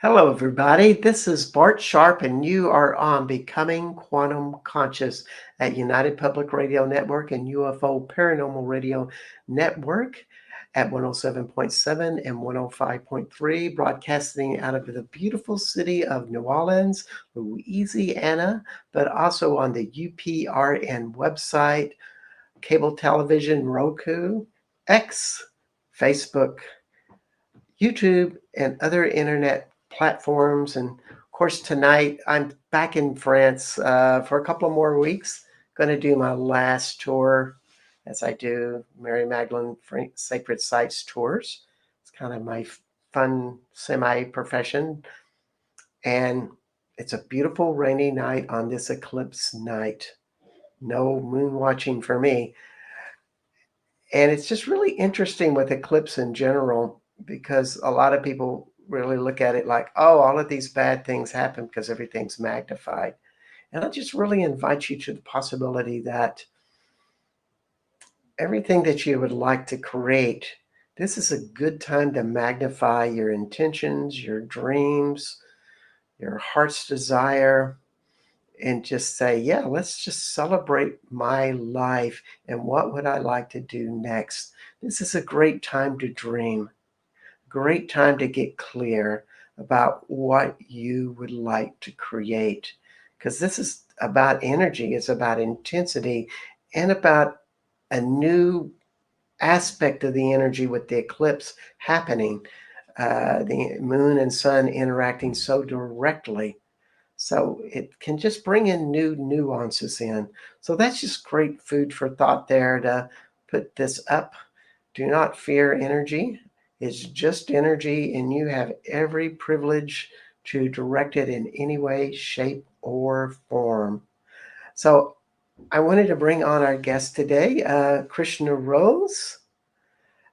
Hello, everybody. This is Bart Sharp, and you are on Becoming Quantum Conscious at United Public Radio Network and UFO Paranormal Radio Network at 107.7 and 105.3, broadcasting out of the beautiful city of New Orleans, Louisiana, but also on the UPRN website, cable television, Roku, X, Facebook, YouTube, and other internet platforms. And of course, tonight I'm back in France for a couple of more weeks. Going to do my last tour as I do Mary Magdalene Sacred Sites tours. It's kind of my fun semi profession. And it's a beautiful rainy night on this eclipse night. No moon watching for me. And it's just really interesting with eclipse in general because a lot of people really look at it like, oh, all of these bad things happen because everything's magnified. And I just really invite you to the possibility that everything that you would like to create, this is a good time to magnify your intentions, your dreams, your heart's desire, and just say, yeah, let's just celebrate my life and what would I like to do next. This is a great time to dream, great time to get clear about what you would like to create. Because this is about energy, it's about intensity, and about a new aspect of the energy with the eclipse happening, the moon and sun interacting so directly. So it can just bring in new nuances in. So that's just great food for thought there to put this up. Do not fear energy. It's just energy, and you have every privilege to direct it in any way, shape, or form. So I wanted to bring on our guest today, Krishna Rose.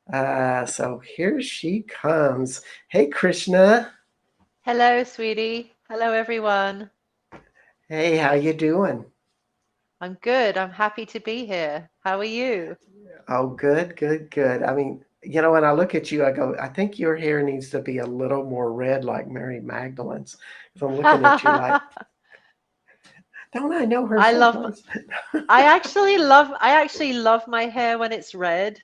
So here she comes. Hey, Krishna. Hello, sweetie. Hello, everyone. Hey, how you doing? I'm good. I'm happy to be here. How are you? Oh, good, good, good. I mean, when I look at you, I go, I think your hair needs to be a little more red like Mary Magdalene's. If I'm looking at you like, don't I know her I love someplace? I actually love my hair when it's red,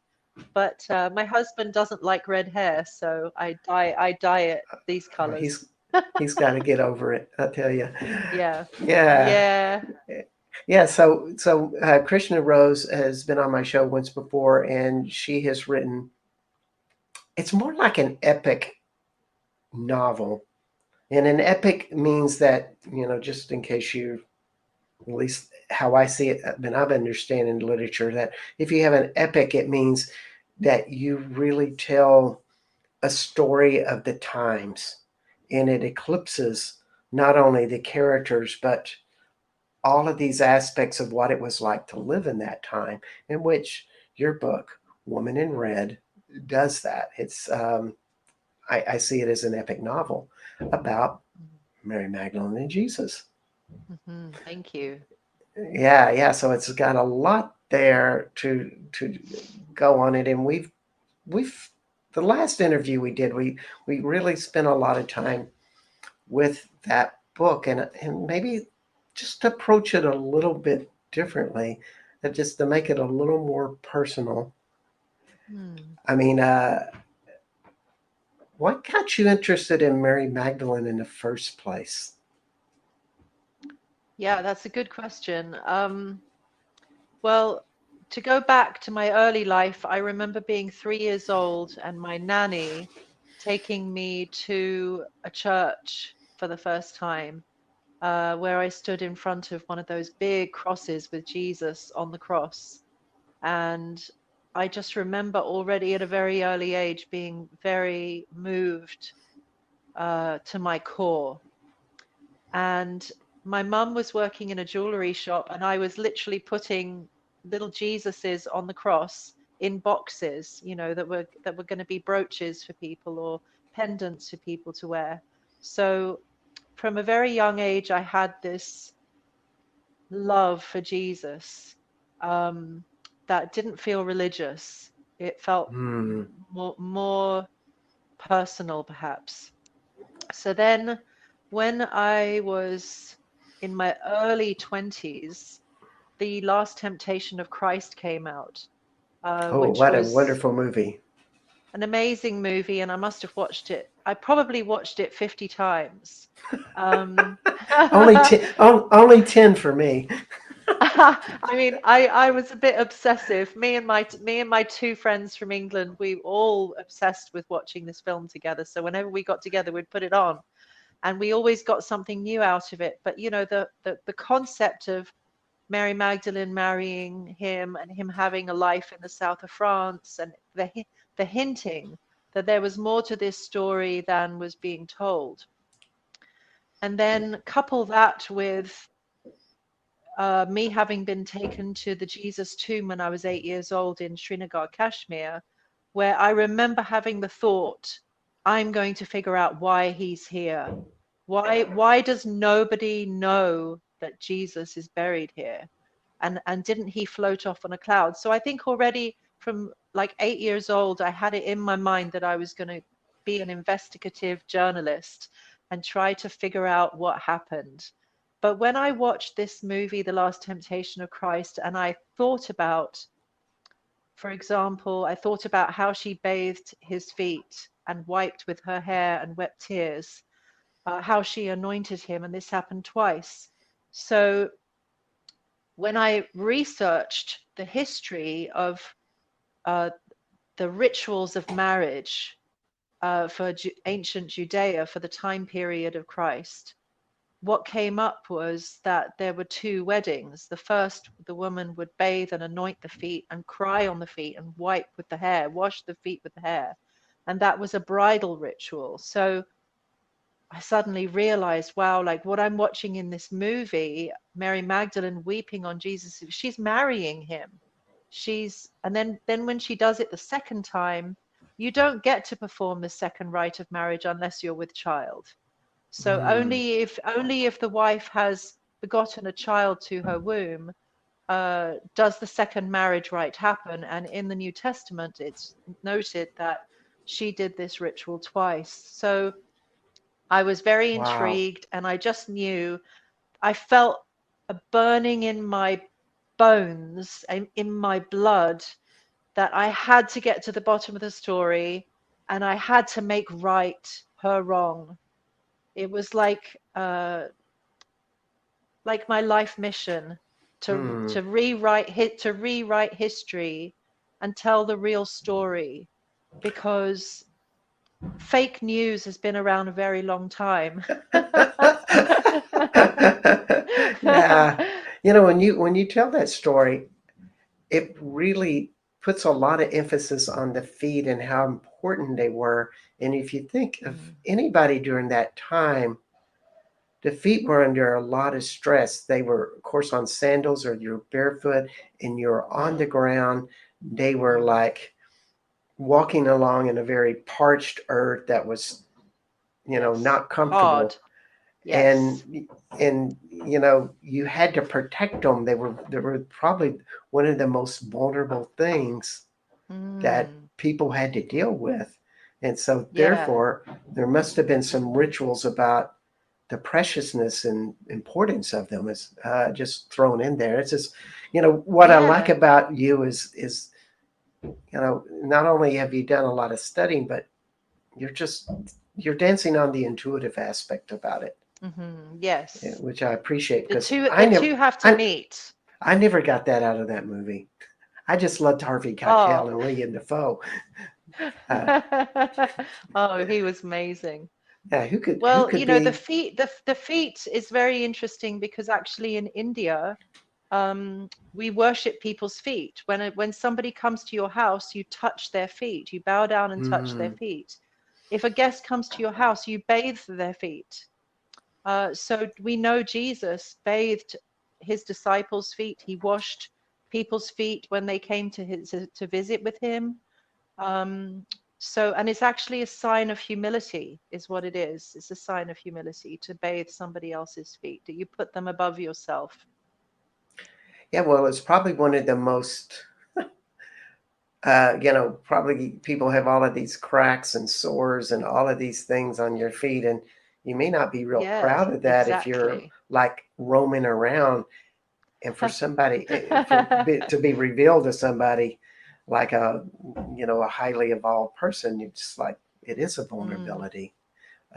but my husband doesn't like red hair, so I dye it these Oh, colors. he's got to get over it, I tell you. Yeah. Yeah, Yeah. yeah. So Krishna Rose has been on my show once before, and she has written. It's more like an epic novel, and an epic means that just in case you, at least how I see it, and I've understand in literature that if you have an epic, it means that you really tell a story of the times, and it eclipses not only the characters but all of these aspects of what it was like to live in that time, in which your book, Woman in Red, does that. I see it as an epic novel about Mary Magdalene and Jesus. Thank you. Yeah, yeah. So it's got a lot there to go on it, and we've the last interview we did, we really spent a lot of time with that book, and maybe just approach it a little bit differently, just to make it a little more personal. Hmm. I mean, what got you interested in Mary Magdalene in the first place? Yeah, that's a good question. Well, to go back to my early life, I remember being 3 years old and my nanny taking me to a church for the first time, where I stood in front of one of those big crosses with Jesus on the cross. And I just remember already at a very early age being very moved to my core. And my mum was working in a jewelry shop, and I was literally putting little Jesuses on the cross in boxes, that were going to be brooches for people or pendants for people to wear. So from a very young age, I had this love for Jesus, um, that didn't feel religious. It felt Hmm. more personal, perhaps. So then, when I was in my early 20s, The Last Temptation of Christ came out, Oh, which what a was wonderful movie. an amazing movie, and I must have watched it. I probably watched it 50 times. Um, Only 10, only 10 for me. I mean, I was a bit obsessive. Me and my two friends from England, we all obsessed with watching this film together. So whenever we got together, we'd put it on, and we always got something new out of it. But you know, the concept of Mary Magdalene marrying him and him having a life in the south of France, and the hinting that there was more to this story than was being told. And then couple that with me having been taken to the Jesus tomb when I was 8 years old in Srinagar, Kashmir, where I remember having the thought, I'm going to figure out why he's here. Why does nobody know that Jesus is buried here? And didn't he float off on a cloud? So I think already from like 8 years old, I had it in my mind that I was going to be an investigative journalist and try to figure out what happened. But when I watched this movie, The Last Temptation of Christ, and I thought about, for example, I thought about how she bathed his feet and wiped with her hair and wept tears, how she anointed him, and this happened twice. So when I researched the history of uh, the rituals of marriage for ancient Judea for the time period of Christ, what came up was that there were two weddings. The first, the woman would bathe and anoint the feet and cry on the feet and wipe with the hair, wash the feet with the hair. And that was a bridal ritual. So I suddenly realized, wow, like what I'm watching in this movie, Mary Magdalene weeping on Jesus, she's marrying him. And then when she does it the second time, you don't get to perform the second rite of marriage unless you're with child. So Mm, only if the wife has begotten a child to her womb does the second marriage rite happen. And in the New Testament, it's noted that she did this ritual twice. So I was very wow. intrigued, and I just knew I felt a burning in my bones, in my blood, that I had to get to the bottom of the story and I had to make right her wrong. It was like my life mission Hmm. to rewrite history and tell the real story, because fake news has been around a very long time. Yeah. When you tell that story, it really puts a lot of emphasis on the feet and how important they were. And if you think of Mm. anybody during that time, the feet were under a lot of stress. They were, of course, on sandals or you're barefoot and you're on the ground. They were Mm. like walking along in a very parched earth that was, Yes. not Hard. comfortable. Yes. And you had to protect them. They were probably one of the most vulnerable things that Mm. people had to deal with. And so Yeah. therefore there must have been some rituals about the preciousness and importance of them is just thrown in there. It's just, what I like Yeah. about you is not only have you done a lot of studying, but you're just you're dancing on the intuitive aspect about it, Yes. which I appreciate The because two I the never two have to I meet. I never got that out of that movie. I just loved Harvey Keitel Oh. and William Dafoe. Uh, Oh, he was amazing. yeah, who Well, could the be? feet, the feet is very interesting because actually in India, we worship people's feet. When somebody comes to your house, you touch their feet. You bow down and touch their Hmm. feet. If a guest comes to your house, you bathe their feet. So we know Jesus bathed his disciples' feet. He washed people's feet when they came to visit with him. Um, and it's actually a sign of humility, is what it is. It's a sign of humility to bathe somebody else's feet, that you put them above yourself. Yeah, well, it's probably one of the most, probably people have all of these cracks and sores and all of these things on your feet. And You may not be real Yes, proud of that if you're exactly. like roaming around, and for somebody to be revealed to somebody like a highly evolved person, you just like it is a Mm. vulnerability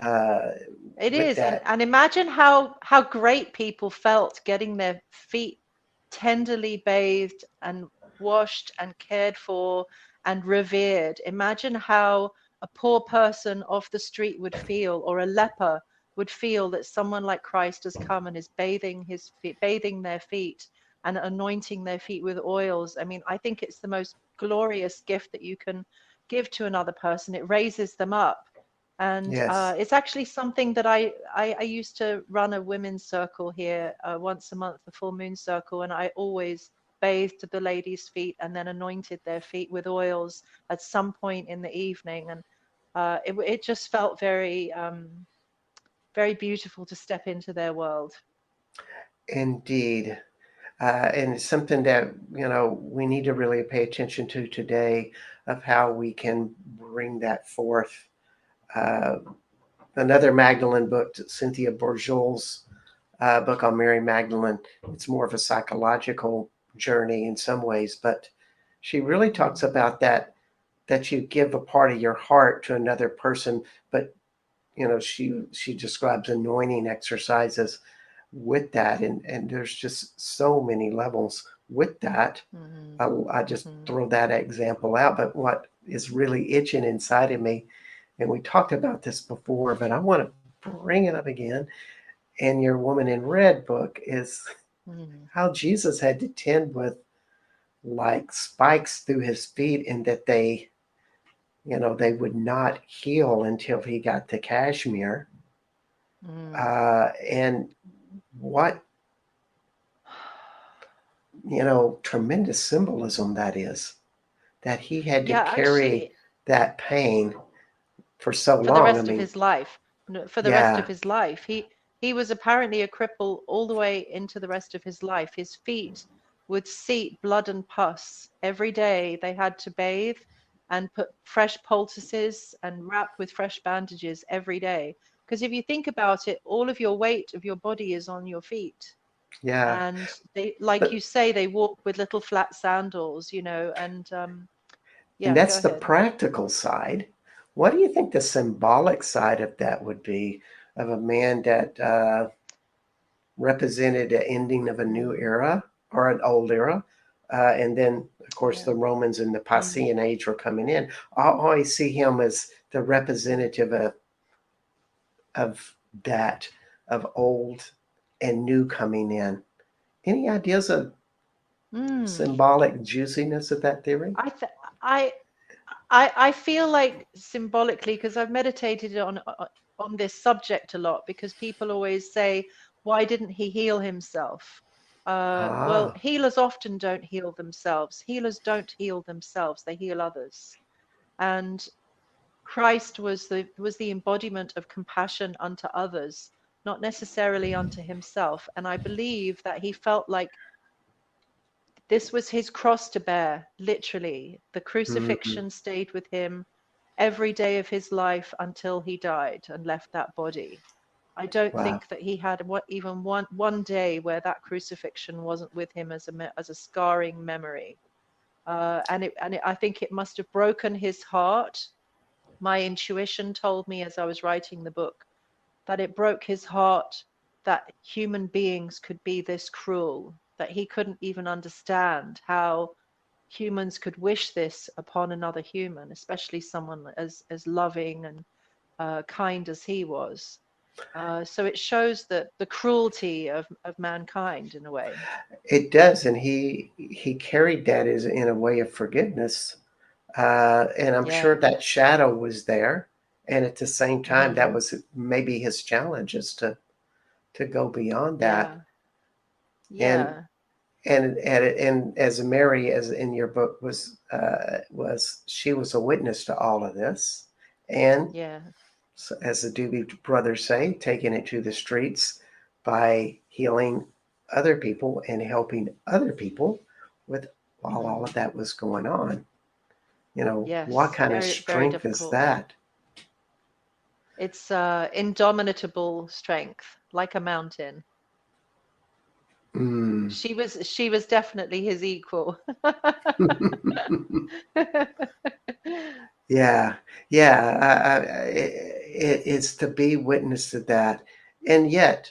uh, It with is, that. and imagine how great people felt getting their feet tenderly bathed and washed and cared for and revered. Imagine how a poor person off the street would feel, or a leper would feel, that someone like Christ has come and is bathing his feet, bathing their feet and anointing their feet with oils. I mean, I think it's the most glorious gift that you can give to another person. It raises them up. And Yes. it's actually something that I used to run a women's circle here once a month, the full moon circle, and I always bathed the ladies' feet and then anointed their feet with oils at some point in the evening. And it just felt very beautiful to step into their world. Indeed. And it's something that we need to really pay attention to today, of how we can bring that forth. Uh, Another Magdalene book, Cynthia Bourgeois' book on Mary Magdalene. It's more of a psychological journey in some ways, but she really talks Mm, about that you give a part of your heart to another person, but she describes anointing exercises with that, and there's just so many levels with that. mm, I just mm, throw that example out, but what is really itching inside of me, and we talked about this before, but I want to bring it up again, in your Woman in Red book, is mm, how Jesus had to tend with like spikes through his feet, and that they would not heal until he got to Kashmir. mm. And what, tremendous symbolism that is, that he had to Yeah, carry actually, that pain for so for the long. I rest of mean, his life. No, for the rest of yeah, his life. He was apparently a cripple all the way into the rest of his life. His feet would seep blood and pus every day. They had to bathe and put fresh poultices and wrap with fresh bandages every day. Because if you think about it, all of your weight of your body is on your feet. yeah. And they, like But you say, they walk with little flat sandals, and and yeah, go that's the ahead. practical side. What do you think the symbolic side of that would be, of a man that represented the ending of a new Mm, era or an old era? And then, of course, yeah. the Romans and the Mm. Piscean age were coming in. I always see him as the representative of that, of old and new coming in. Any ideas of Mm. symbolic juiciness of that theory? I th I I feel like symbolically, because I've meditated on this subject a lot, because people always say, why didn't he heal himself? Well, Ah, healers often don't heal themselves. Healers don't heal themselves, they heal others. And Christ was the embodiment of compassion unto others, not necessarily unto himself. And I believe that he felt like this was his cross to bear, literally. The mm, crucifixion stayed with him every day of his life until he died and left that body. I don't wow. think that he had even one day where that crucifixion wasn't with him as a scarring memory. I think it must have broken his heart. My intuition told me as I was writing the book that it broke his heart that human beings could be this cruel, that he couldn't even understand how humans could wish this upon another human, especially someone as loving and kind as he was. So it shows that the cruelty of mankind in a way. It does, and he carried that as in a way of forgiveness, and I'm sure Yeah. that shadow was there, and at the same time, that Mm. was maybe his challenge, is to go beyond that, Yeah. and Yeah. and as Mary, as in your book, was she was a witness to all of this, and Yeah. so, as the Doobie Brothers say, taking it to the streets by healing other people and helping other people with, while all Mm. of that was going on. What Yes. kind of Very, very strength is difficult. that? It's indomitable strength, like a mountain. Mm. She was definitely his equal. Yeah, yeah. It's to be witness to that. And yet,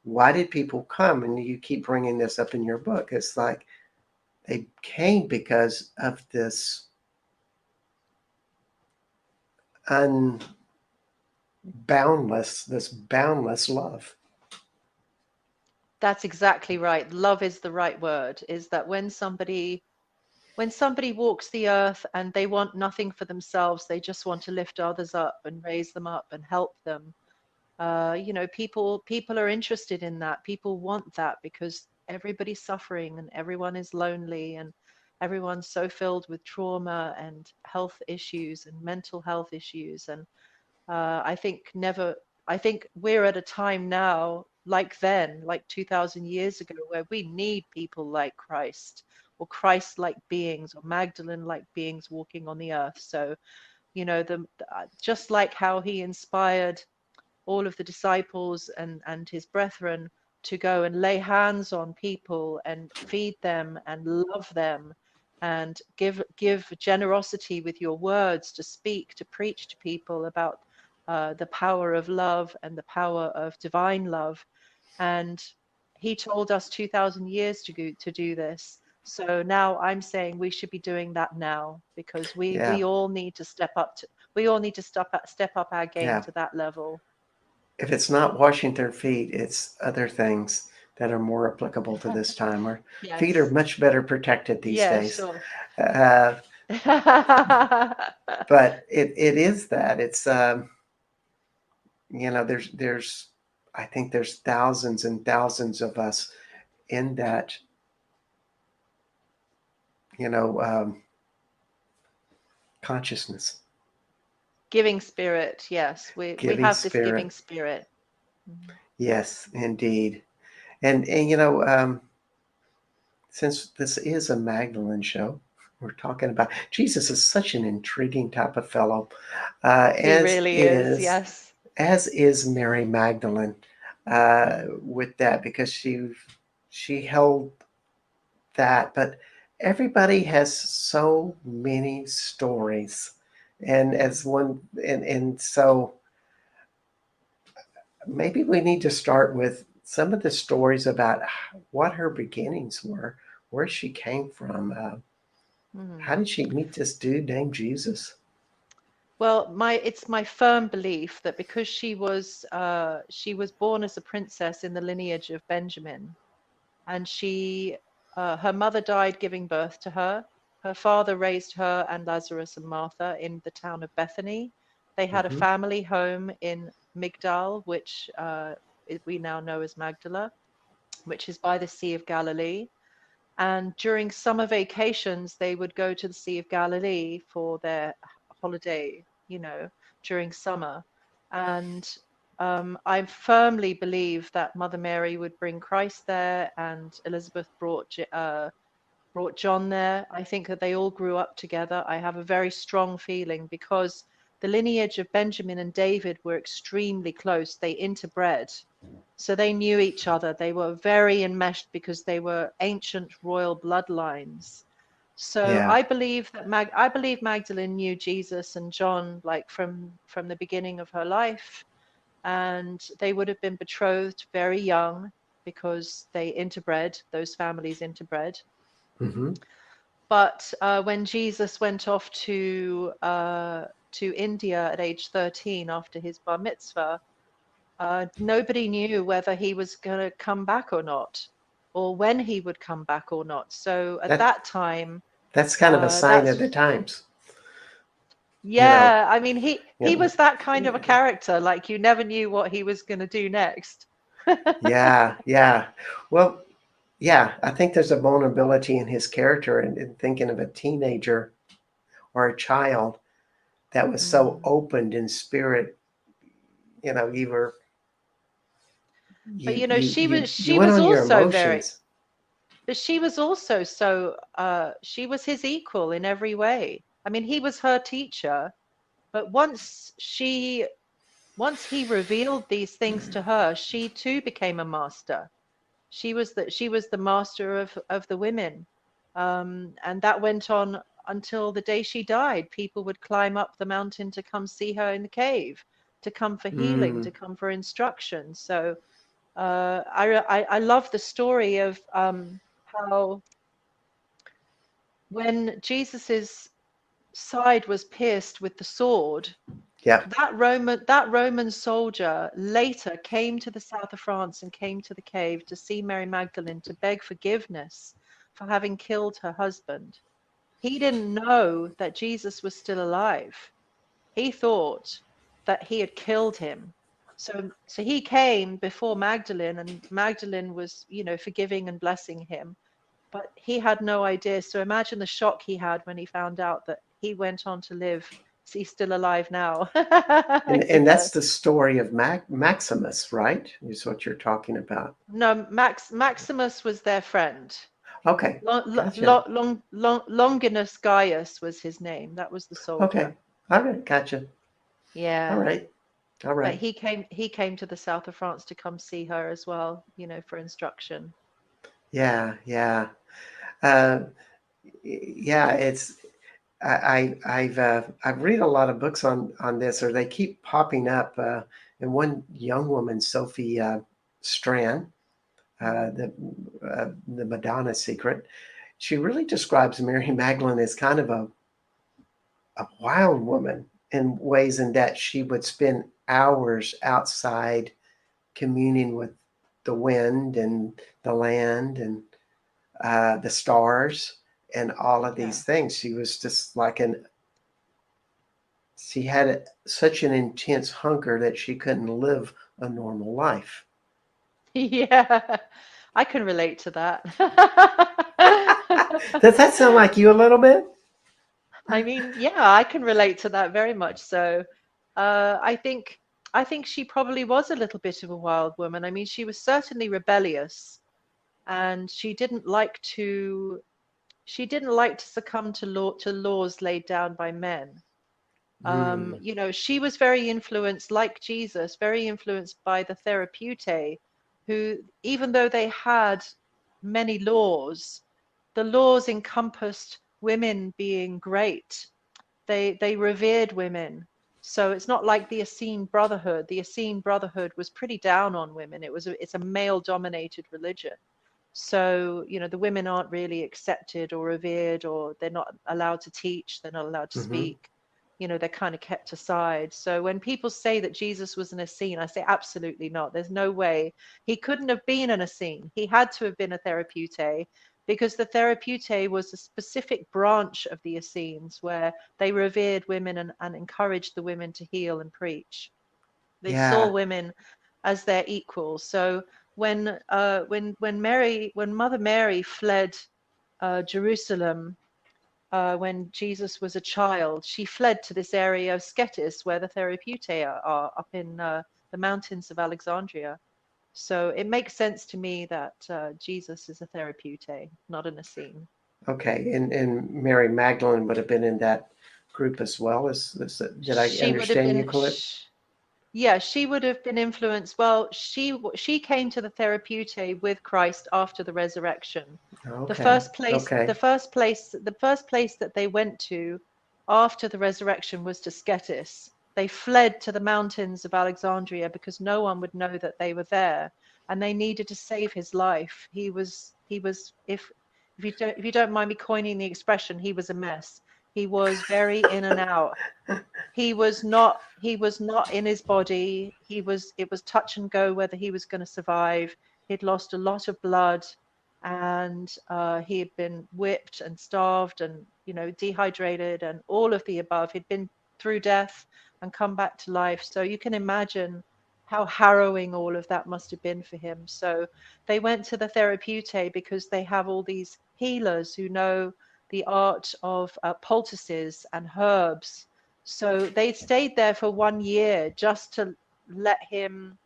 why did people come? And you keep bringing this up in your book. It's like they came because of this boundless love. That's exactly right. Love is the right word. Is that when somebody walks the earth and they want nothing for themselves, they just want to lift others up and raise them up and help them. People are interested in that. People want that because everybody's suffering and everyone is lonely and everyone's so filled with trauma and health issues and mental health issues. And I think never, I think we're at a time now, like then, like 2000 years ago, where we need people like Christ or Christ-like beings or Magdalene-like beings walking on the earth. So, just like how he inspired all of the disciples and his brethren to go and lay hands on people and feed them and love them and give generosity with your words to speak to preach to people about the power of love and the power of divine love. And he told us 2000 years to do this. So now I'm saying we should be doing that now because Yeah, we all need to we all need to step up our game yeah. to that level. If it's not washing their feet, it's other things that are more applicable to this time. Our feet are Yes. much better protected these Yeah, days. sure. Uh, but it is that it's there's I think there's thousands and thousands of us in that you know um, consciousness, Giving spirit. Yes, we giving have this giving spirit. spirit. Mhm. Yes, indeed. And since this is a Magdalene show, we're talking about Jesus is such an intriguing type of fellow, He really is. Yes. as is Mary Magdalene, with that because she held that, but everybody has so many stories, and as one and so maybe we need to start with some of the stories about what her beginnings were, where she came from. Mhm. How did she meet this dude named Jesus? Well, it's my firm belief that because she was born as a princess in the lineage of Benjamin, and her mother died giving birth to her. Her father raised her and Lazarus and Martha in the town of Bethany. They had a Hmm. family home in Migdal, which we now know as Magdala, which is by the Sea of Galilee. And during summer vacations, they would go to the Sea of Galilee for their holiday, during summer. And I firmly believe that Mother Mary would bring Christ there, and Elizabeth brought John there. I think that they all grew up together. I have a very strong feeling because the lineage of Benjamin and David were extremely close. They interbred. So they knew each other. They were very enmeshed because they were ancient royal bloodlines. So Yeah. I believe Magdalene knew Jesus and John like from the beginning of her life, and they would have been betrothed very young because they interbred. Those families interbred. Hmm. But when Jesus went off to India at age 13 after his bar mitzvah, nobody knew whether he was going to come back or not, or when he would come back or not. So at That that time, that's kind of a sign of the that's times, you know. yeah. I mean, he You was that kind of a know. character. Like you never knew what he was going to do next. Yeah, yeah. Well, yeah, I think there's a vulnerability in his character and thinking of a teenager or a child that was so Mm. opened in spirit. You were But you she went was on your also very, emotions. but she was also so she was his equal in every way. I mean, he was her teacher, but once he revealed these things to her, she too became a master. She was the master of the women, and that went on until the day she died. People would climb up the mountain to come see her in the cave, to come for healing, Mm, to come for instruction. So I love the story of how when Jesus's side was pierced with the sword, yeah. that Roman soldier later came to the south of France and came to the cave to see Mary Magdalene to beg forgiveness for having killed her husband. He didn't know that Jesus was still alive. He thought that he had killed him. So he came before Magdalene, and Magdalene was, forgiving and blessing him, but he had no idea. So imagine the shock he had when he found out that he went on to live. He's still alive now. And that's the story of Maximus, right? Is what you're talking about. No, Maximus was their friend. Okay, Long, gotcha. Longinus Gaius was his name. That was the Okay, soldier. all right, gotcha. All Yeah. right, all But right. he came to the south of France to come see her as well, for instruction. Yeah, yeah. Uh, yeah, it's I've read a lot of books on this, or they keep popping up. And one young woman, Sophie Strand, Mm. the Madonna Secret, she really describes Mary Magdalene as kind of a wild woman in ways, in that she would spend hours outside communing with the wind and the land and the stars and all of Yeah. these things. She was just like she had such an intense hunger that she couldn't live a normal life. Yeah. I can relate to that. Does that sound like you a little bit? I mean, yeah, I can relate to that very much so. I think she probably was a little bit of a wild woman. I mean, she was certainly rebellious, and she didn't like to succumb to laws laid down by men. Mm, She was very influenced, like Jesus, very influenced by the therapeuti, who, even though they had many laws, the laws encompassed women being great. They revered women. So it's not like the Essene Brotherhood. The Essene Brotherhood was pretty down on women. It's a male dominated religion. So, the women aren't really accepted or revered, or they're not allowed to teach, they're not allowed to hmm. speak. They're kind of kept aside. So when people say that Jesus was an Essene, I say absolutely not. There's no way. He couldn't have been an Essene. He had to have been a therapeuti, because the therapeuti was a specific branch of the Essenes where they revered women and encouraged the women to heal and preach. They saw Yeah, women as their equals. So when Mother Mary fled Jerusalem, when Jesus was a child, she fled to this area of Scetis where the therapeuti are up in the mountains of Alexandria. So it makes sense to me that Jesus is a therapeuti, not an Essene. okay. And Mary Magdalene would have been in that group as well. Did I She would have understand you been, correct? yeah, she would have been influenced. Well, she came to the therapeuti with Christ after the resurrection. The Okay, first place, okay. the first place that they went to after the resurrection was to Scetis. They fled to the mountains of Alexandria because no one would know that they were there, and they needed to save his life. He was if you don't mind me coining the expression, he was a mess. He was very in and out. He was not in his body. It was touch and go whether he was going to survive. He'd lost a lot of blood, and he had been whipped and starved and dehydrated and all of the above. He'd been through death and come back to life. So you can imagine how harrowing all of that must have been for him. So they went to the therapeuti because they have all these healers who know the art of poultices and herbs. So they stayed there for 1 year just to let him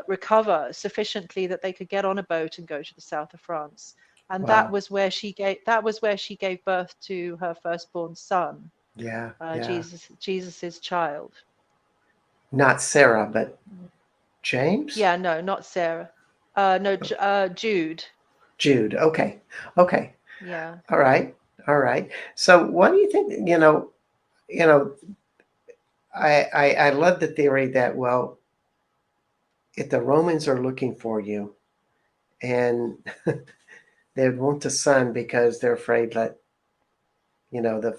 recover sufficiently that they could get on a boat and go to the south of France. And that Wow. was where she gave birth to her firstborn son, Yeah, yeah. Jesus's child. Not Sarah, but James? Yeah, no, not Sarah. No, Jude. Jude. Okay. Okay. Yeah. All right. All right. So what do you think, you know, I love the theory that, well, if the Romans are looking for you and they would want the son because they're afraid that, the,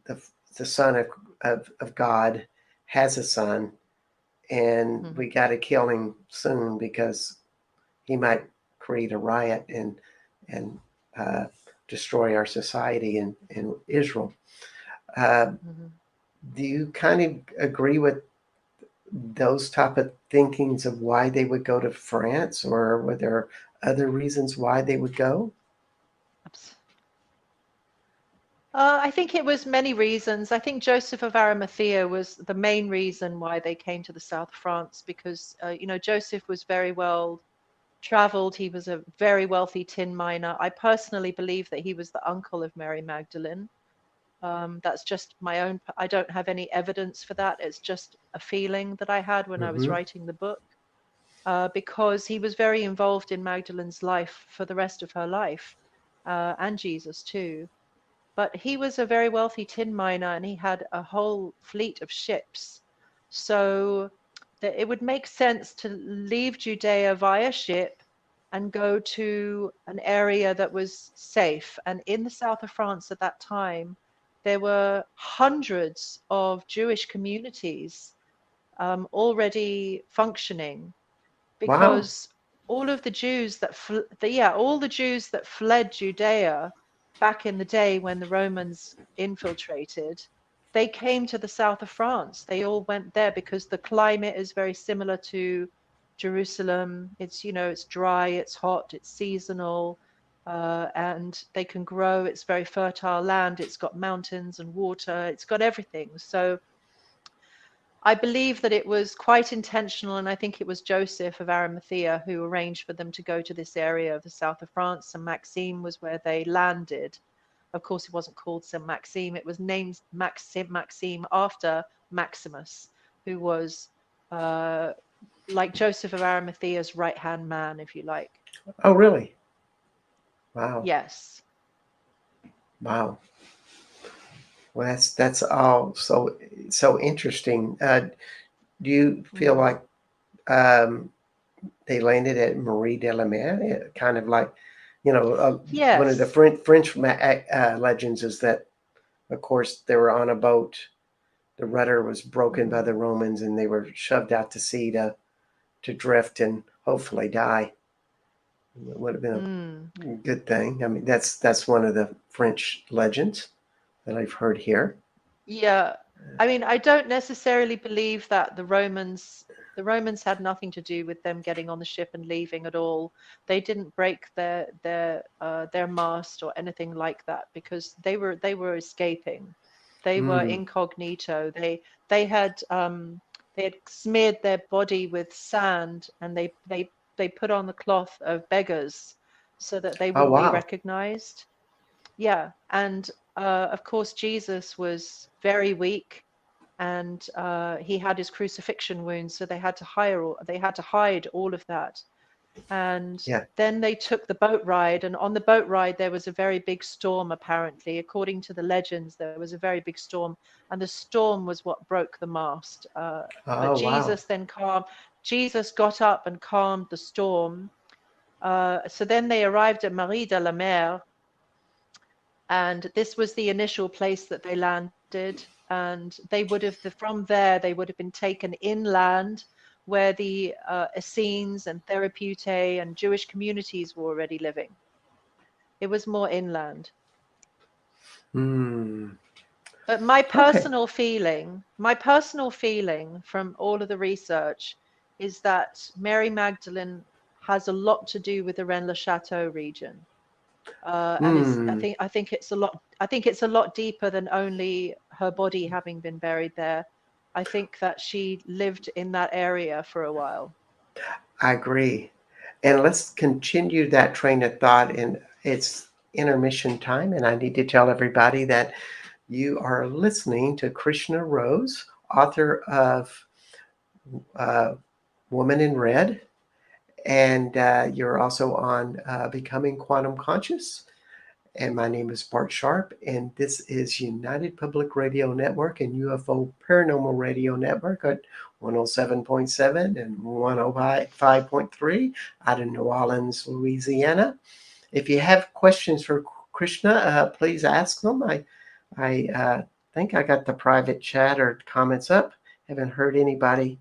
the, the son of God has a son and Mhm. we got to kill him soon because he might create a riot and uh, destroy our society in Israel. Uh, Mhm. do you kind of agree with those type of thinkings of why they would go to France, or were there other reasons why they would go? Abs- I think it was many reasons. I think Joseph of Arimathea was the main reason why they came to the south of France because, Joseph was very well traveled. He was a very wealthy tin miner. I personally believe that he was the uncle of Mary Magdalene. That's just my own, I don't have any evidence for that. It's just a feeling that I had when I was Mm-hmm. writing the book, because he was very involved in Magdalene's life for the rest of her life, and Jesus too. But he was a very wealthy tin miner and he had a whole fleet of ships. So that it would make sense to leave Judea via ship and go to an area that was safe. And in the south of France at that time, there were hundreds of Jewish communities, already functioning, Wow. because all of the Jews that all the Jews that fled Judea back in the day when the Romans infiltrated, they came to the south of France. They all went there because the climate is very similar to Jerusalem. It's dry, it's hot, it's seasonal, and they can grow. It's very fertile land. It's got mountains and water. It's got everything. So I believe that it was quite intentional, and I think it was Joseph of Arimathea who arranged for them to go to this area of the south of France, and Maxime was where they landed. Of course, it wasn't called Saint Maxime, it was named Maxime after Maximus, who was, uh, like Joseph of Arimathea's right hand man, if you like. Oh, really? Wow. Yes. Wow. Well, that's all so interesting. Do you feel Mm. like um, they landed at Marie de la Mer? Kind of like, one of the Yes. French legends is that, of course, they were on a boat. The rudder was broken by Mm. the Romans, and they were shoved out to sea to drift and hopefully die. It would have been Mm. a good thing. I mean, that's one of the French legends that I've heard here. Yeah, I mean, I don't necessarily believe that the Romans had nothing to do with them getting on the ship and leaving at all. They didn't break their mast or anything like that because they were escaping. They were Mm. incognito. They had smeared their body with sand and they put on the cloth of beggars so that they Oh, wouldn't be wow. recognized. Yeah, and of course, Jesus was very weak, and he had his crucifixion wounds, so they had to hide all of that. And Yeah. then they took the boat ride, and on the boat ride there was a very big storm. Apparently, according to the legends, there was a very big storm, and the storm was what broke the mast. But Oh, wow. Jesus got up and calmed the storm. So then they arrived at Marie de la Mer, and this was the initial place that they landed, and from there they would have been taken inland where the Essenes and therapeuti and Jewish communities were already living. It was more inland. Hmm. But my Okay. personal feeling my personal feeling from all of the research is that Mary Magdalene has a lot to do with the Ren-le-Château region. And it's I Hmm. think I think it's a lot I think it's a lot deeper than only her body having been buried there. I think that she lived in that area for a while. I agree. And let's continue that train of thought. And it's intermission time. And I need to tell everybody that you are listening to Krishna Rose, author of Woman in Red, and you're also on Becoming Quantum Conscious. And my name is Bart Sharp, and this is United Public Radio Network and UFO Paranormal Radio Network at 107.7 and 105.3 out of New Orleans, Louisiana. If you have questions for Krishna, please ask them. I think I got the private chat or comments up. Haven't heard anybody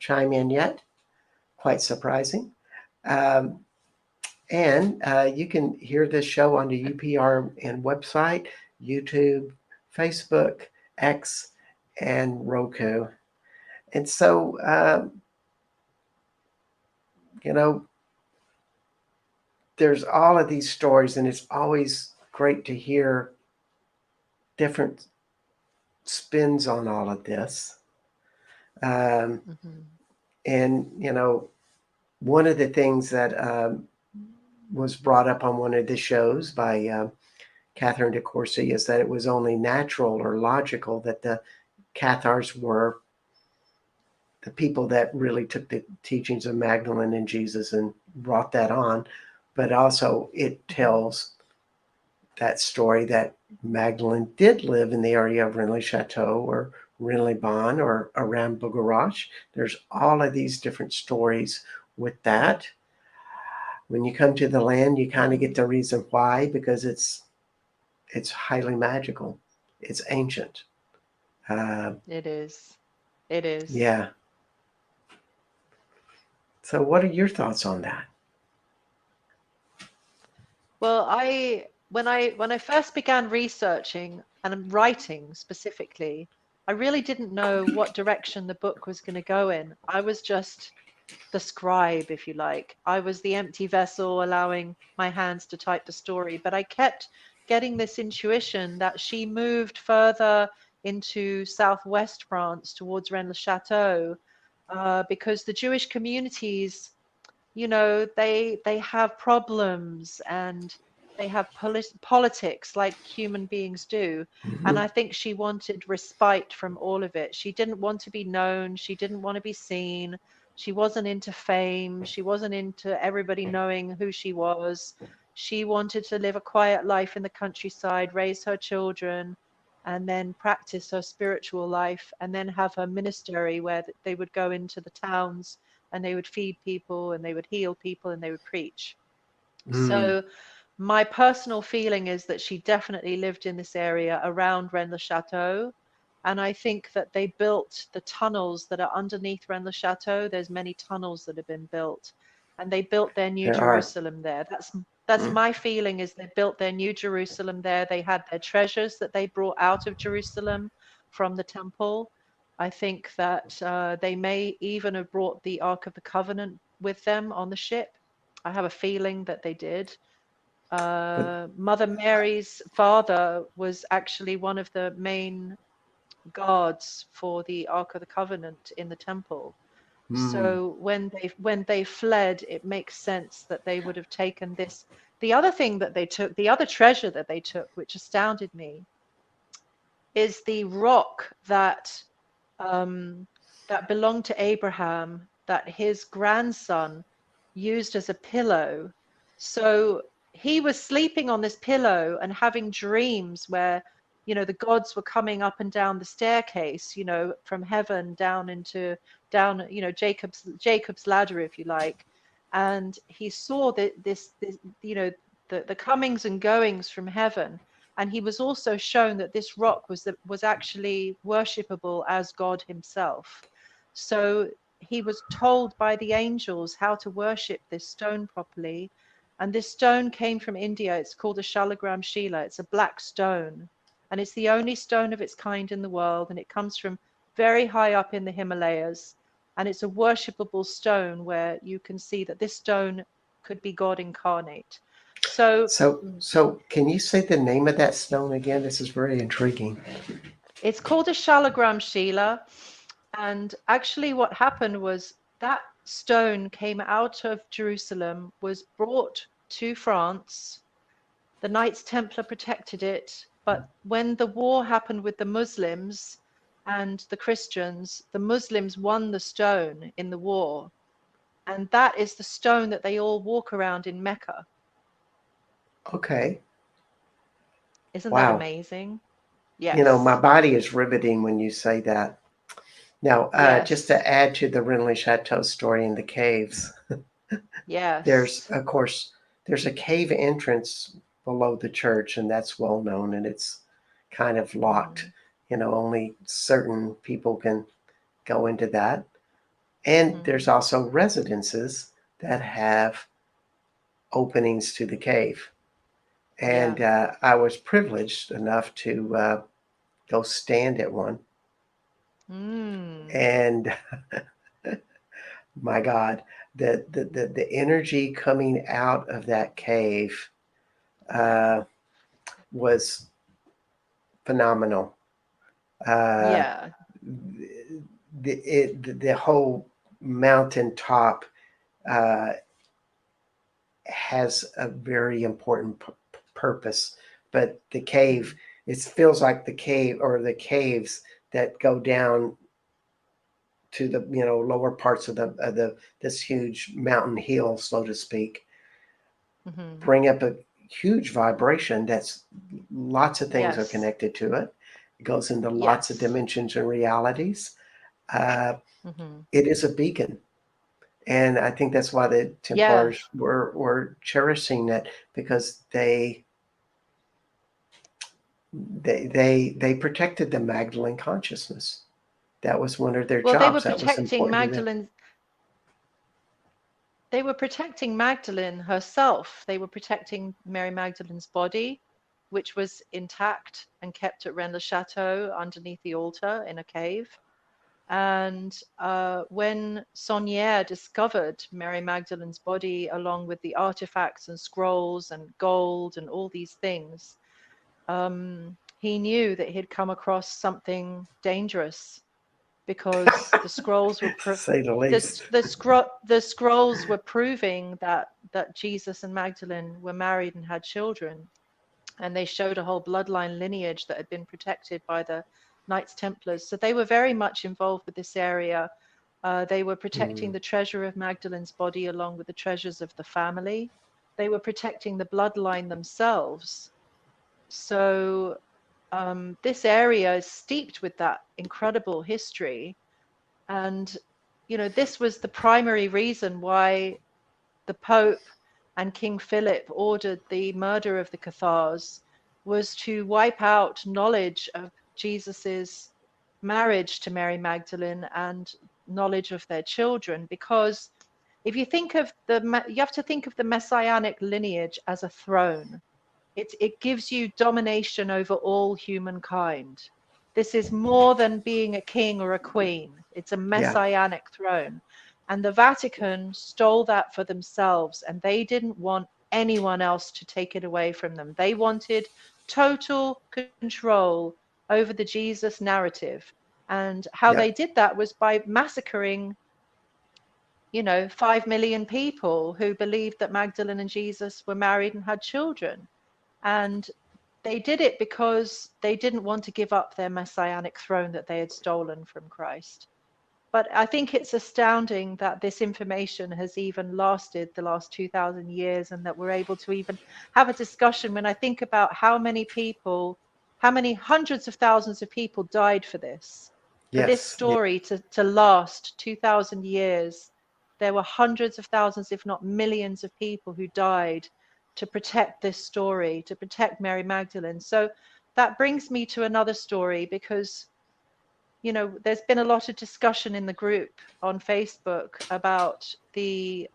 chime in yet. Quite surprising. Um, and you can hear this show on the UPRN website, YouTube, Facebook, X, and Roku. And so, you know, there's all of these stories, and it's always great to hear different spins on all of this. And, one of the things that was brought up on one of the shows by Catherine de Courcy is that it was only natural or logical that the Cathars were the people that really took the teachings of Magdalene and Jesus and brought that on. But also it tells that story that Magdalene did live in the area of Ren-le-Château or Ren-le-Bon or around Bugarash. There's all of these different stories with that. When you come to the land, you kind of get the reason why, because it's highly magical. It's ancient. It is. It is. Yeah. So what are your thoughts on that? Well, when I first began researching and writing specifically, I really didn't know what direction the book was going to go in. I was just the scribe, if you like. I was the empty vessel allowing my hands to type the story, but I kept getting this intuition that she moved further into southwest France towards Ren-le-Château because the Jewish communities, they have problems and they have politics like human beings do. And I think she wanted respite from all of it. She didn't want to be known. She didn't want to be seen. She wasn't into fame. She wasn't into everybody knowing who she was. She wanted to live a quiet life in the countryside, raise her children, and then practice her spiritual life, and then have her ministry where they would go into the towns and they would feed people and they would heal people and they would preach. So my personal feeling is that she definitely lived in this area around Ren-le-Château. And I think that they built the tunnels that are underneath Ren-le-Château. There's many tunnels that have been built, and they built their new Jerusalem there. That's my feeling, is they built their new Jerusalem there. They had their treasures that they brought out of Jerusalem from the temple. I think that they may even have brought the Ark of the Covenant with them on the ship. I have a feeling that they did. Mother Mary's father was actually one of the main guards for the Ark of the Covenant in the temple. So when they fled, it makes sense that they would have taken this. The other thing that they took, the other treasure that they took, which astounded me, is the rock that that belonged to Abraham, that his grandson used as a pillow. So he was sleeping on this pillow and having dreams where, the gods were coming up and down the staircase, from heaven down, Jacob's ladder, if you like. And he saw this the comings and goings from heaven. And he was also shown that this rock was actually worshipable as God himself. So he was told by the angels how to worship this stone properly. And this stone came from India. It's called a Shalagram Shila. It's a black stone. And it's the only stone of its kind in the world. And it comes from very high up in the Himalayas. And it's a worshipable stone where you can see that this stone could be God incarnate. So can you say the name of that stone again? This is very intriguing. It's called a Shalagram Shila. And actually what happened was that stone came out of Jerusalem, was brought to France. The Knights Templar protected it. But when the war happened with the Muslims, and the Christians, the Muslims won the stone in the war. And that is the stone that they all walk around in Mecca. Okay. Isn't that Wow. amazing? My Yes. body is riveting when you say that. Now, just Yes. to add to the Ren-le-Château story in the caves, there's, Yes. of course, there's a cave entrance below the church, and that's well known, and it's kind of locked. Mm. Only certain people can go into that. And there's Mm. also residences that have openings to the cave. Yeah. And I was privileged enough to go stand at one. Mm. And my God, the energy coming out of that cave Yeah. uh, was phenomenal. Uh, Yeah. the whole mountaintop uh, has a very important purpose, but the cave, Mm. it feels like the cave or the caves that go down to the lower parts of the this huge mountain hill, so to speak, Mm-hmm. bring up a huge vibration. That's lots of things are Yes. connected to it. It goes into lots of Yes. dimensions and realities. Uh, Mm-hmm. it is a beacon. And I think that's why the Yeah. Templars were cherishing it, because they protected the Magdalene consciousness. That was one of their Well, they were jobs. That was protecting important to them. Magdalene. They were protecting Magdalene herself. They were protecting Mary Magdalene's body, which was intact and kept at Ren-le-Château underneath the altar in a cave. And when Saunière discovered Mary Magdalene's body, along with the artifacts and scrolls and gold and all these things, he knew that he'd come across something dangerous, because the scrolls were To say the least. the scrolls were proving that Jesus and Magdalene were married and had children, and they showed a whole bloodline lineage that had been protected by the Knights Templars. So they were very much involved with this area. They were protecting Mm, the treasure of Magdalene's body along with the treasures of the family. They were protecting the bloodline themselves. So this area is steeped with that incredible history. And, this was the primary reason why the Pope and King Philip ordered the murder of the Cathars, was to wipe out knowledge of Jesus's marriage to Mary Magdalene and knowledge of their children. Because if you think of you have to think of the messianic lineage as a throne. It gives you domination over all humankind. This is more than being a king or a queen. It's a yeah, messianic throne. And the Vatican stole that for themselves, and they didn't want anyone else to take it away from them. They wanted total control over the Jesus narrative. And how yeah, they did that was by massacring 5 million people who believed that Magdalene and Jesus were married and had children. And they did it because they didn't want to give up their messianic throne that they had stolen from Christ. But I think it's astounding that this information has even lasted the last 2,000 years, and that we're able to even have a discussion. When I think about how many people, how many hundreds of thousands of people died for this yes, yeah, story to last 2,000 years. There were hundreds of thousands, if not millions, of people who died to protect this story, to protect Mary Magdalene. So that brings me to another story, because there's been a lot of discussion in the group on Facebook about the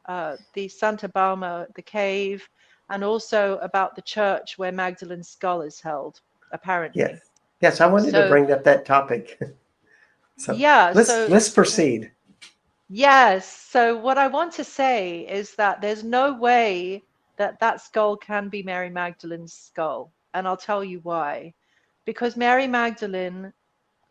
Santa Bauma, the cave, and also about the church where Magdalene's skull is held, yes, apparently. yes. I wanted to So bring up that topic. So yeah, let's proceed. yes. So what I want to say is that there's no way that that skull can be Mary Magdalene's skull, and I'll tell you why. Because Mary Magdalene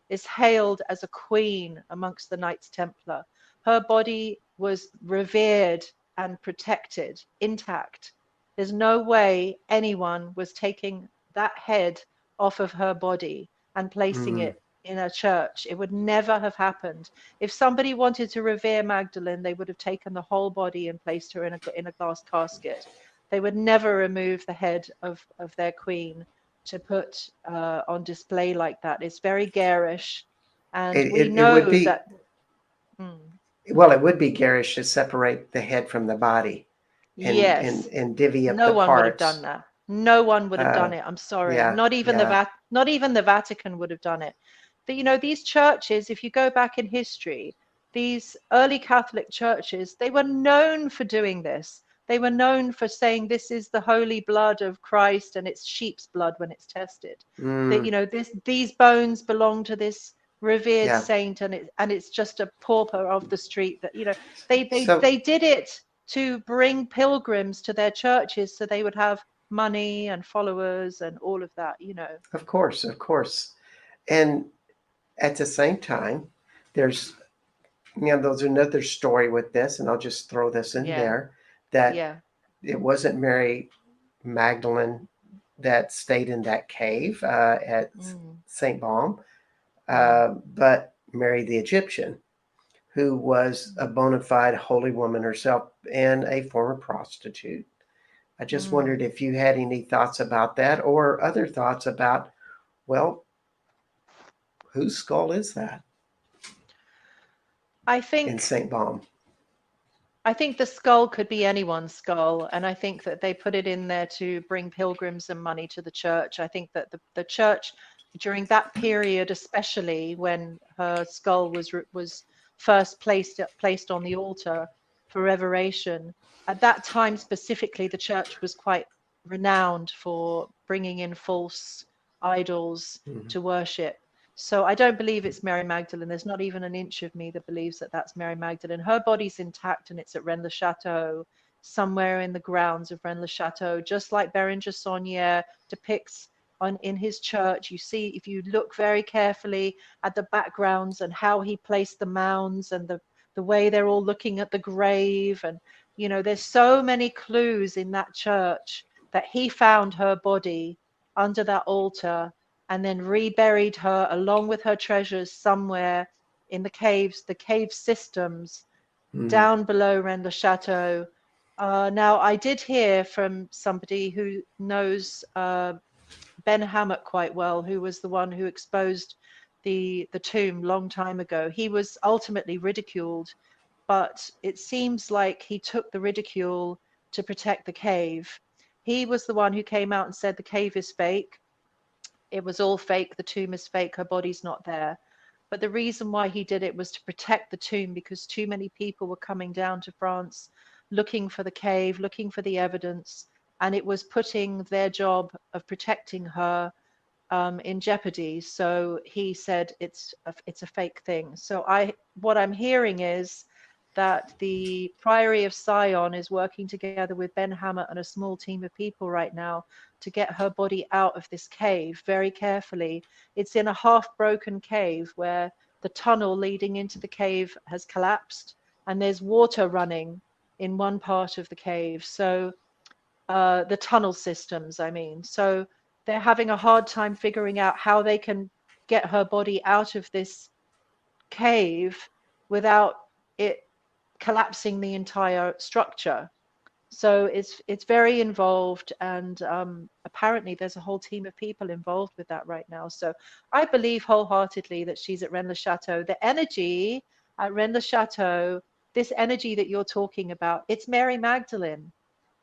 is hailed as a queen amongst the Knights Templar. Her body was revered and protected, intact. There's no way anyone was taking that head off of her body and placing Mm, it in a church. It would never have happened. If somebody wanted to revere Magdalene, they would have taken the whole body and placed her in a glass casket. They would never remove the head of their queen to put on display like that. It's very garish, and we It would know be, that. Hmm, well, it would be garish to separate the head from the body yes, and divvy up no the one would have done parts. that. No one would have Uh, done it. I'm sorry. yeah, Not even yeah. Not even the Vatican would have done it. But these churches, if you go back in history, these early Catholic churches, they were known for doing this. They were known for saying this is the holy blood of Christ and it's sheep's blood when it's tested. That Mm, these bones belong to this revered yeah. saint, and it's just a pauper of the street. That So, they did it to bring pilgrims to their churches so they would have money and followers and all of that. of course, of course. And at the same time, there's, there's another story with this, and I'll just throw this in Yeah, there, that yeah. it wasn't Mary Magdalene that stayed in that cave at Mm, St. Baum, mm, but Mary the Egyptian, who was a bona fide holy woman herself and a former prostitute. I just wondered mm. if you had any thoughts about that or other thoughts about, well, whose skull is that I in think St. Baum? I think the skull could be anyone's skull, and I think that they put it in there to bring pilgrims and money to the church. I think that the church during that period, especially when her skull was first placed on the altar for reveration, at that time specifically, the church was quite renowned for bringing in false idols Mhm. to worship. So I don't believe it's Mary Magdalene. There's not even an inch of me that believes that that's Mary Magdalene. Her body's intact and it's at Ren-le-Château, somewhere in the grounds of Ren-le-Château, just like Berenger Saunière depicts in his church. You see, if you look very carefully at the backgrounds and how he placed the mounds and the way they're all looking at the grave, and there's so many clues in that church that he found her body under that altar and then reburied her along with her treasures somewhere in the cave systems Mhm. down below Ren-le-Château. Now, I did hear from somebody who knows Ben Hammock quite well, who was the one who exposed the tomb long time ago. He was ultimately ridiculed, but it seems like he took the ridicule to protect the cave. He was the one who came out and said the cave is fake. It was all fake. The tomb is fake. Her body's not there. But the reason why he did it was to protect the tomb because too many people were coming down to France looking for the cave, looking for the evidence, and it was putting their job of protecting her in jeopardy. So he said it's a fake thing. So what I'm hearing is that the Priory of Sion is working together with Ben Hammer and a small team of people right now to get her body out of this cave very carefully. It's in a half broken cave where the tunnel leading into the cave has collapsed and there's water running in one part of the cave. So the tunnel systems, I mean. So they're having a hard time figuring out how they can get her body out of this cave without it collapsing the entire structure. So it's very involved, and apparently there's a whole team of people involved with that right now. So I believe wholeheartedly that she's at Ren-le-Château. The energy at Ren-le-Château, this energy that you're talking about, it's Mary Magdalene.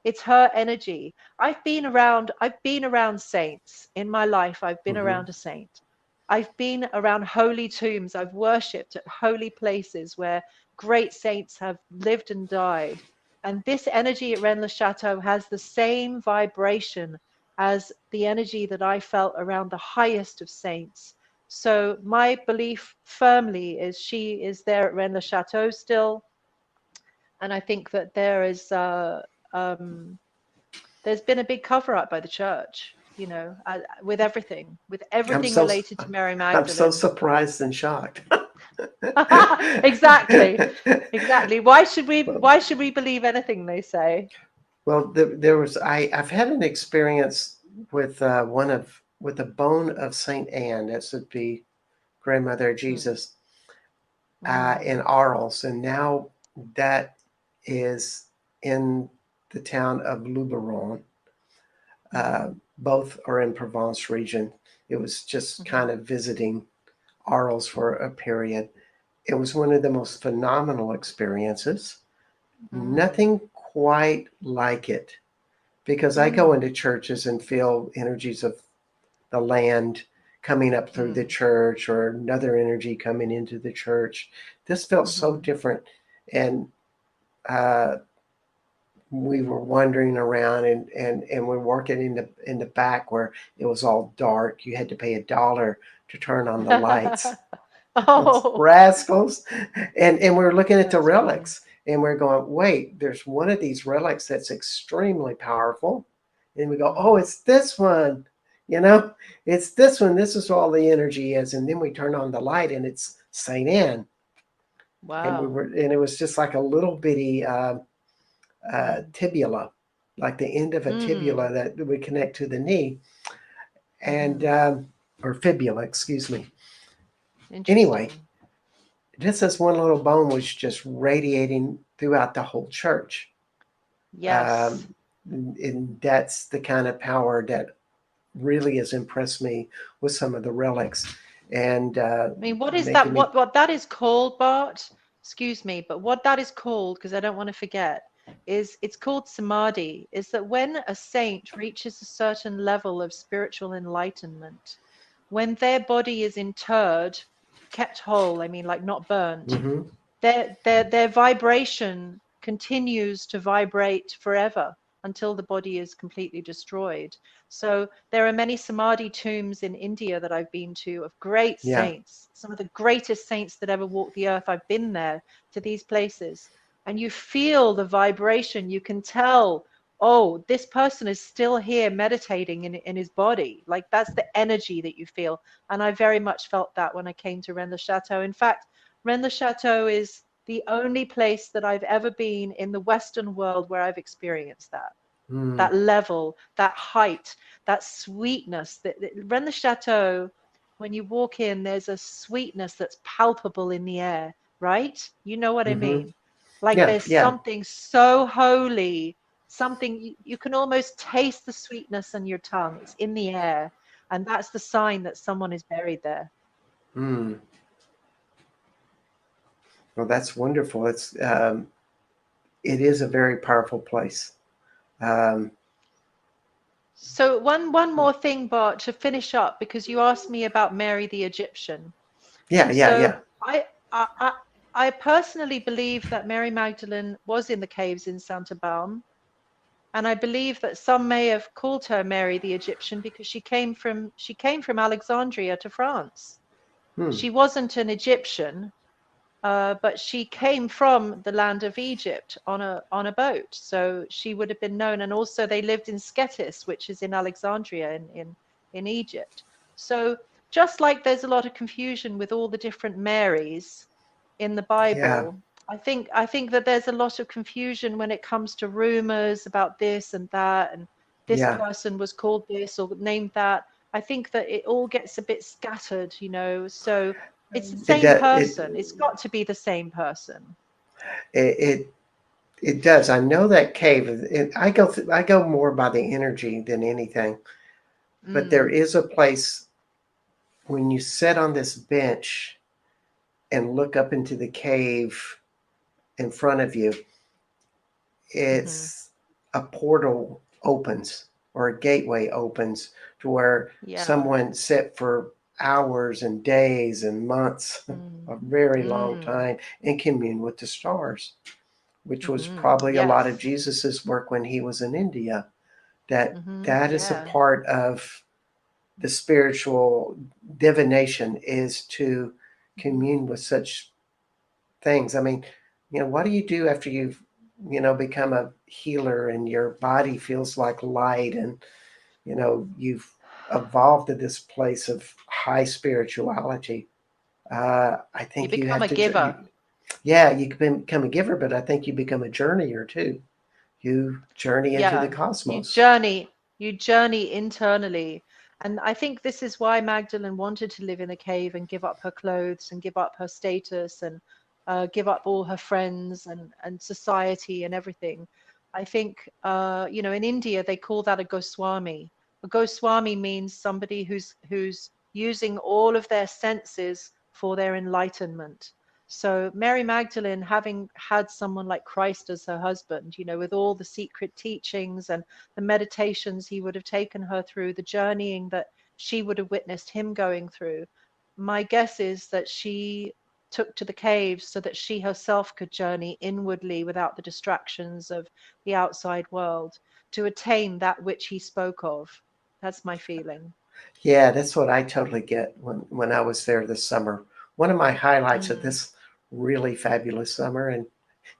It's her energy. I've been around saints in my life. I've been Mhm. around a saint. I've been around holy tombs. I've worshipped at holy places where great saints have lived and died. And this energy at Ren-le-Château has the same vibration as the energy that I felt around the highest of saints. So my belief firmly is she is there at Ren-le-Château still. And I think that um, there's been a big cover up by the church, with I'm everything so related to Mary I'm so Magdalene. surprised and shocked. Exactly, exactly. Well, Why should we believe anything they say? well, there was I've had an experience with with a bone of Saint Anne. That would be grandmother of Mm. Jesus, in Mm. Arles, and now that is in the town of Luberon. Uh, Mhm. both are in Provence region. It was just kind Mhm. of visiting Arles for a period. It was one of the most phenomenal experiences. Mm. Nothing quite like it because I go Mm. into churches and feel energies of the land coming up through the Mm. church or another energy coming into the church. This felt so Mhm. different. And uh, we were wandering around and we're working in the back where it was all dark. You had to pay $1 to turn on the lights. Those Oh, rascals. And we were looking at the that's funny. relics and we're going, wait, there's one of these relics that's extremely powerful. And we go, oh, Mm. it's this one. You know, it's this one. This is all the energy is. And then we turn on the light and it's Saint Anne. Wow. And it was just like a little bitty Mm. tibula, like the end of a Mm. tibula that would connect to the knee, and Mhm. or fibula, excuse me. Anyway, Interesting. just this one little bone was just radiating throughout the whole church. Um, Yes. and that's the kind of power that really has impressed me with some of the relics and I mean, what is making that? me. What that is called, Bart? Excuse me, but what that is called, because I don't want to forget, is it's called Samadhi. Is that when a saint reaches a certain level of spiritual enlightenment, when their body is interred, kept whole, I mean, like not burnt, Mm-hmm. their vibration continues to vibrate forever until the body is completely destroyed. So there are many Samadhi tombs in India that I've been to of great Yeah. saints, some of the greatest saints that ever walked the earth. I've been there to these places, and you feel the vibration. You can tell, oh, this person is still here meditating in his body. Like that's the energy that you feel. And I very much felt that when I came to Ren-le-Château. In fact, Ren-le-Château is the only place that I've ever been in the Western world where I've experienced Mm. that level, that height, that sweetness. That Ren-le-Château, when you walk in, there's a sweetness that's palpable in the air, right? You know what I Mm-hmm. mean? Like Yeah. there's Yeah. something so holy, something you can almost taste the sweetness on your tongue. It's in the air. And that's the sign that someone is buried there. Mm. Well, that's wonderful. It is a very powerful place. Um, So one more thing, Bart, to finish up, because you asked me about Mary the Egyptian. yeah. And Yeah. so Yeah. I personally believe that Mary Magdalene was in the caves in Santa Baum. And I believe that some may have called her Mary the Egyptian because she came from Alexandria to France. Hmm. She wasn't an Egyptian, but she came from the land of Egypt on a boat, so she would have been known. And also, they lived in Scetis, which is in Alexandria in Egypt. So just like there's a lot of confusion with all the different Marys in the Yeah. Bible, I think that there's a lot of confusion when it comes to rumors about this and that, and this Yeah. person was called this or named that. I think that it all gets a bit scattered. So it's the It same does. It person. It's got to be the same person. it it, it does. I know that cave. I go more by the energy than anything. But there Mm. is a place when you sit on this bench and look up into the cave in front of you. Hmm. It's a portal opens or a gateway opens to where Yeah. someone sat for hours and days and months, Mm. a very long Mm. time, and commune with the stars, which was Hmm. probably a lot of Yes. Jesus's work when he was in India. That Hmm. that is a Yeah. part of the spiritual divination is to Hmm. commune with such things. I mean, what do you do after you've, become a healer and your body feels like light and, you've evolved to this place of high spirituality? I You think you become have a to, giver. yeah, you can become a giver, but I think you become a journeyer too. You journey into the Yeah. You cosmos. journey. You journey internally. And I think this is why Magdalene wanted to live in a cave and give up her clothes and give up her status and give up all her friends and society and everything. I think, in India, they call that a Goswami. A Goswami means somebody who's using all of their senses for their enlightenment. So Mary Magdalene, having had someone like Christ as her husband, with all the secret teachings and the meditations he would have taken her through, the journeying that she would have witnessed him going through, my guess is that she took to the caves so that she herself could journey inwardly without the distractions of the outside world to attain that which he spoke of. That's my feeling. Yeah, that's what I totally get when I was there this summer. One of my highlights of Mm. this really fabulous summer, and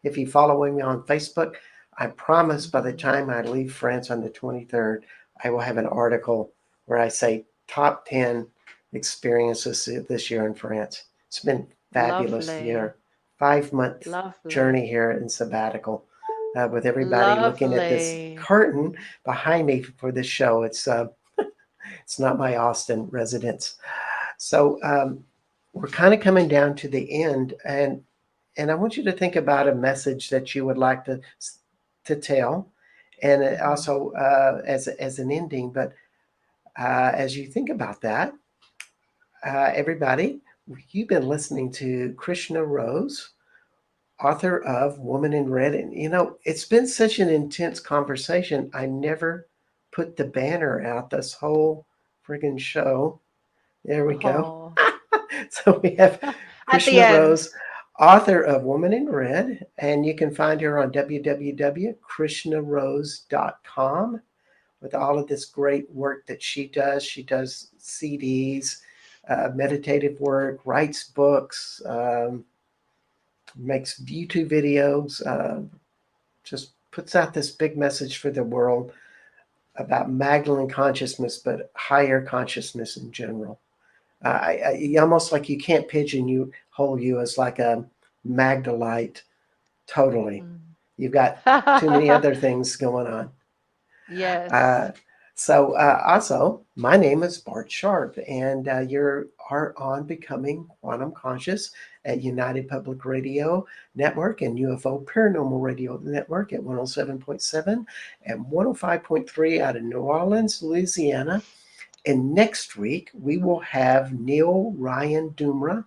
if you follow me on Facebook, I promise by the Mhm. time I leave France on the 23rd, I will have an article where I say top 10 experiences this year in France. It's been fabulous Lovely. year. 5 month Lovely. journey here in sabbatical with everybody looking at this Lovely. curtain behind me for this show. It's not my Austin residence. So we're kind of coming down to the end, and I want you to think about a message that you would like to tell, and Mhm. also as an ending. But as you think about that, everybody, you've been listening to Krishna Rose, author of Woman in Red, and it's been such an intense conversation. I never put the banner out this whole friggin' show. There we go. Oh. So we have At the Krishna end. Rose, author of Woman in Red, and you can find her on www.krishnarose.com with all of this great work that she does. She does CDs, meditative work, writes books, makes YouTube videos, just puts out this big message for the world about Magdalene consciousness, but higher consciousness in general. Almost like you can't pigeonhole you as like a Magdalite totally. Mm. You've got too many other things going on. Uh, Yes. also, my name is Bart Sharp, and you are on Becoming Quantum Conscious at United Public Radio Network and UFO Paranormal Radio Network at 107.7 and 105.3 out of New Orleans, Louisiana. And next week, we will have Neil Ryan Dumra,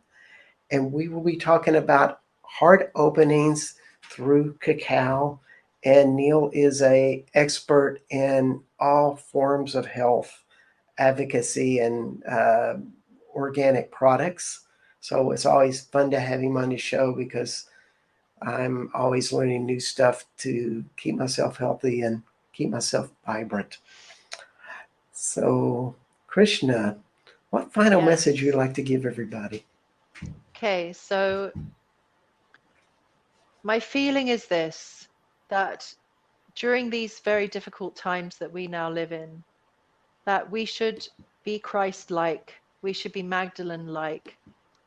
and we will be talking about heart openings through cacao. And Neil is a expert in all forms of health advocacy and organic products. So it's always fun to have him on the show because I'm always learning new stuff to keep myself healthy and keep myself vibrant. So, Krishna, what final message you'd Yes. like to give everybody? Okay, so my feeling is this, that during these very difficult times that we now live in, that we should be Christ-like, we should be Magdalene-like,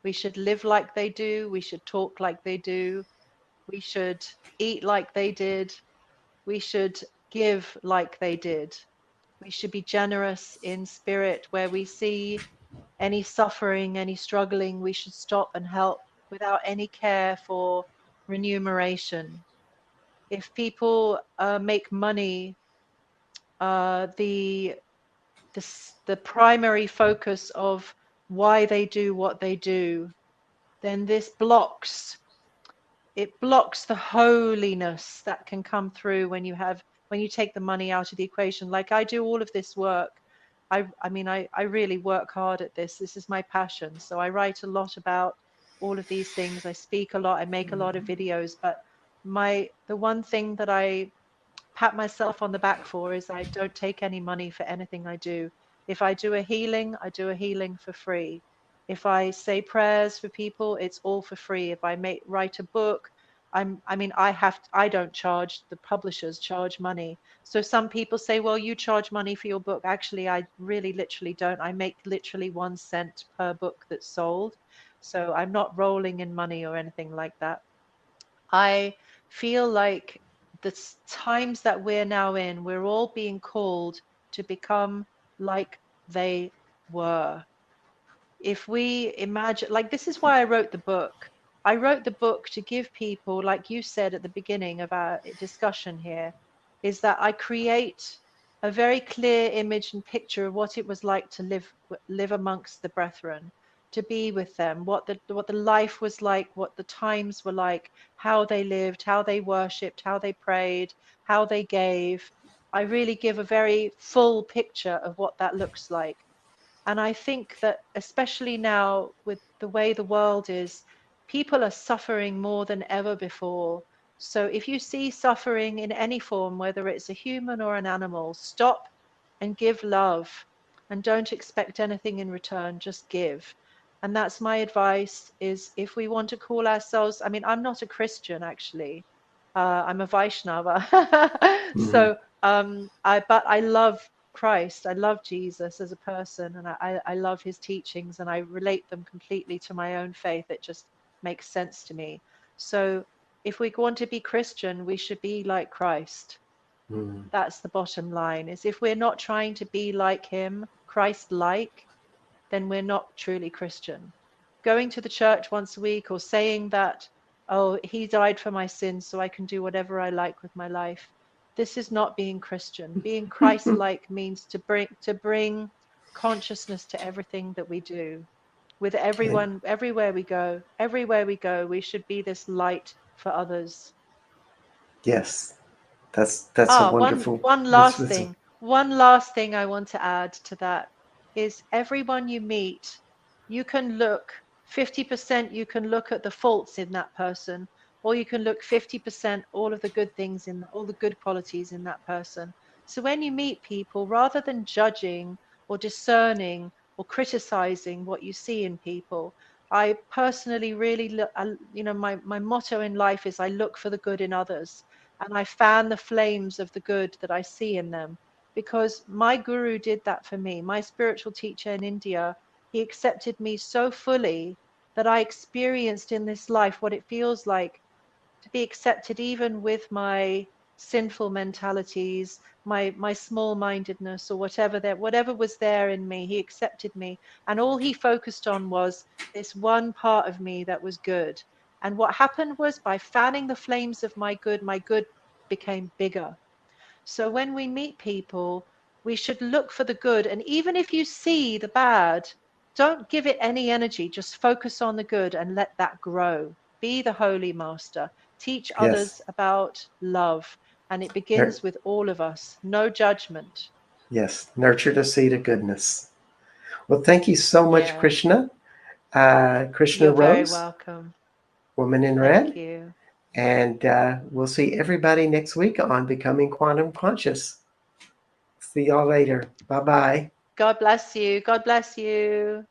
we should live like they do, we should talk like they do, we should eat like they did, we should give like they did. We should be generous in spirit. Where we see any suffering, any struggling, we should stop and help without any care for remuneration. If people make money, the primary focus of why they do what they do, then this blocks the holiness that can come through when you take the money out of the equation. Like I do all of this work. I really work hard at this. This is my passion. So I write a lot about all of these things. I speak a lot. I make a lot of videos. But the one thing that I pat myself on the back for is I don't take any money for anything I do. If I do a healing, I do a healing for free. If I say prayers for people, it's all for free. If I write a book, I don't charge, the publishers charge money. So some people say, well, you charge money for your book. Actually, I really literally don't. I make literally 1 cent per book that's sold. So I'm not rolling in money or anything like that. I feel like times that we're now in, we're all being called to become like they were. If we imagine, like, this is why I wrote the book. I wrote the book to give people, like you said at the beginning of our discussion here, is that I create a very clear image and picture of what it was like to live amongst the brethren, to be with them, what the life was like, what the times were like, how they lived, how they worshipped, how they prayed, how they gave. I really give a very full picture of what that looks like. And I think that especially now with the way the world is, people are suffering more than ever before. So if you see suffering in any form, whether it's a human or an animal, stop and give love and don't expect anything in return, just give. And that's my advice is if we want to call ourselves, I mean, I'm not a Christian actually. I'm a Vaishnava. Hmm. So but I love Christ. I love Jesus as a person, and I love his teachings, and I relate them completely to my own faith. It just makes sense to me. So if we want to be Christian, we should be like Christ. Hmm. That's the bottom line, is if we're not trying to be like him, Christ-like, then we're not truly Christian. Going to the church once a week or saying that, oh, he died for my sins so I can do whatever I like with my life. This is not being Christian. Being Christ-like means to bring consciousness to everything that we do. With Okay. everyone, everywhere we go, we should be this light for others. Yes, that's a Ah, one wonderful one last wisdom. thing. One last thing I want to add to that is everyone you meet, you can look 50%, you can look at the faults in that person, or you can look 50% all of the good things in all the good qualities in that person. So when you meet people, rather than judging or discerning or criticizing what you see in people, I personally really look, my motto in life is I look for the good in others and I fan the flames of the good that I see in them. Because my guru did that for me. My spiritual teacher in India, he accepted me so fully that I experienced in this life what it feels like to be accepted even with my sinful mentalities, my small-mindedness or whatever was there in me, he accepted me. And all he focused on was this one part of me that was good. And what happened was by fanning the flames of my good became bigger. So when we meet people, we should look for the good. And even if you see the bad, don't give it any energy. Just focus on the good and let that grow. Be the holy master. Teach Yes. others about love. And it Nur- begins with all of us. No judgment. yes. Nurture the seed of goodness. Well, thank you so much, Yeah, Krishna. Krishna you're very Rose, welcome. Woman in Thank Red. you. And we'll see everybody next week on Becoming Quantum Conscious. See y'all later. Bye bye. God bless you. God bless you.